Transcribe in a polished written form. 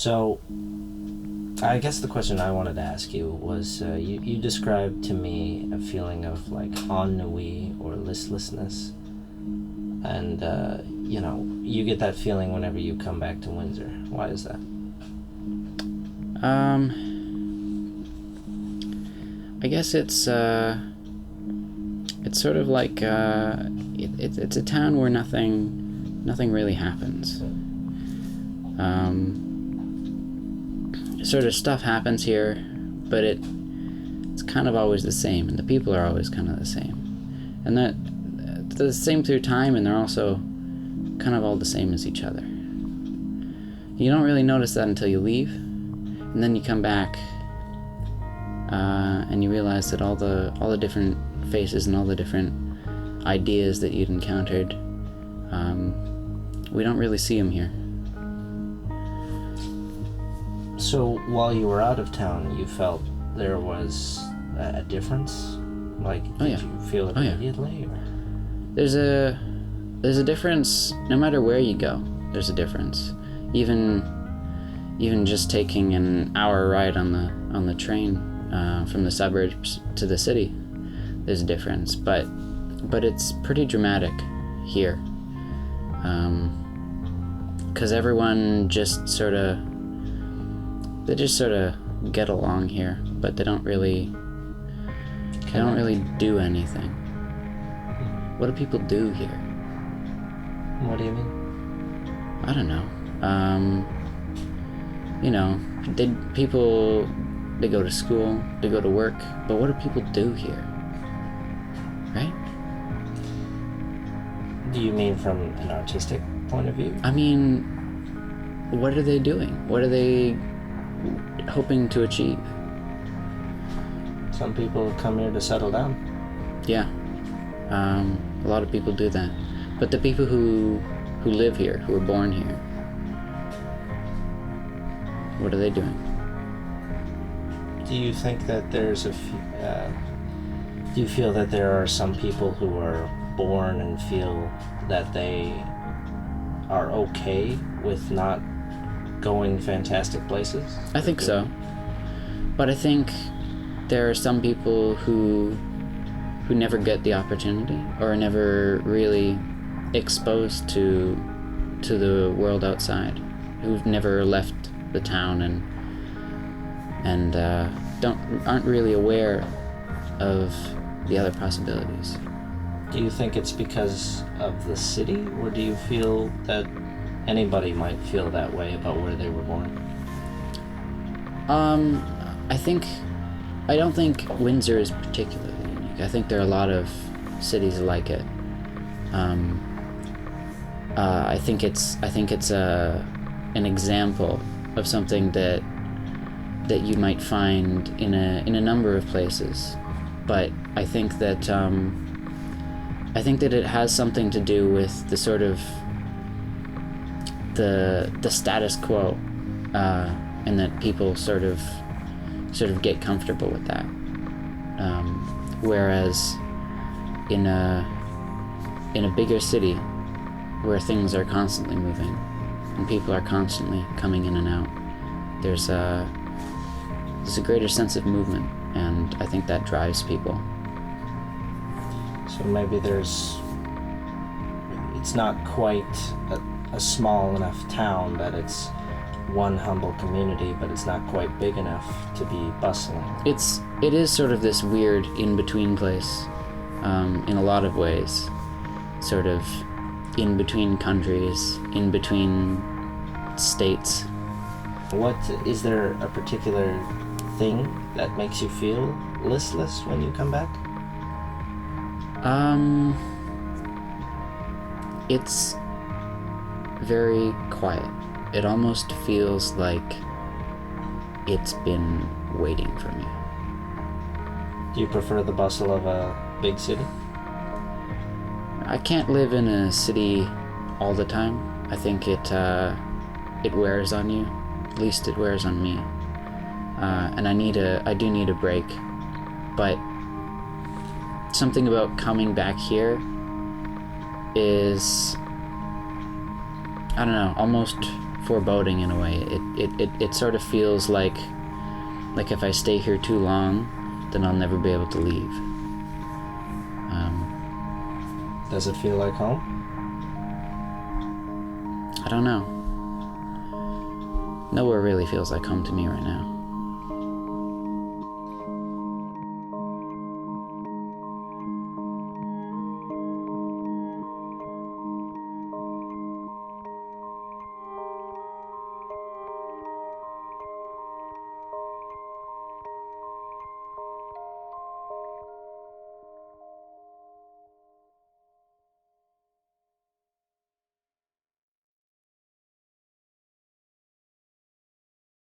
So, I guess the question I wanted to ask you was, you described to me a feeling of like ennui or listlessness, and you get that feeling whenever you come back to Windsor. Why is that? I guess it's sort of like it's a town where nothing really happens. Sort of stuff happens here, but it's kind of always the same, and the people are always kind of the same, and they're the same through time, and they're also kind of all the same as each other. You don't really notice that until you leave, and then you come back, and you realize that all the different faces and all the different ideas that you'd encountered, we don't really see them here. So while you were out of town, you felt there was a difference? Like, did you feel it immediately? Or? There's a difference no matter where you go. There's a difference. Even just taking an hour ride on the train from the suburbs to the city, there's a difference. But it's pretty dramatic here, because everyone just sort of get along here, but they don't really do anything. What do people do here? What do you mean? I don't know. They go to school, they go to work, but what do people do here? Right? Do you mean from an artistic point of view? I mean, what are they doing? What are they hoping to achieve? Some people come here to settle down. Yeah. A lot of people do that. But the people who live here, who were born here, what are they doing? Do you think that there's do you feel that there are some people who are born and feel that they are okay with not going fantastic places? I think so. But I think there are some people who never get the opportunity or are never really exposed to the world outside, who've never left the town and aren't really aware of the other possibilities. Do you think it's because of the city, or do you feel that anybody might feel that way about where they were born? I don't think Windsor is particularly unique. I think there are a lot of cities like it. I think it's an example of something that you might find in a number of places, but I think that it has something to do with the sort of the status quo, and that people sort of get comfortable with that, whereas in a bigger city where things are constantly moving and people are constantly coming in and out, there's a greater sense of movement, and I think that drives people. So maybe it's not quite a small enough town that it's one humble community, but it's not quite big enough to be bustling. It is sort of this weird in-between place, in a lot of ways, sort of in between countries, in between states. Is there a particular thing that makes you feel listless when you come back? It's very quiet. It almost feels like it's been waiting for me. Do you prefer the bustle of a big city? I can't live in a city all the time. I think it wears on you. At least it wears on me. And I do need a break. But something about coming back here is, I don't know, almost foreboding in a way. It sort of feels like if I stay here too long, then I'll never be able to leave. Does it feel like home? I don't know. Nowhere really feels like home to me right now.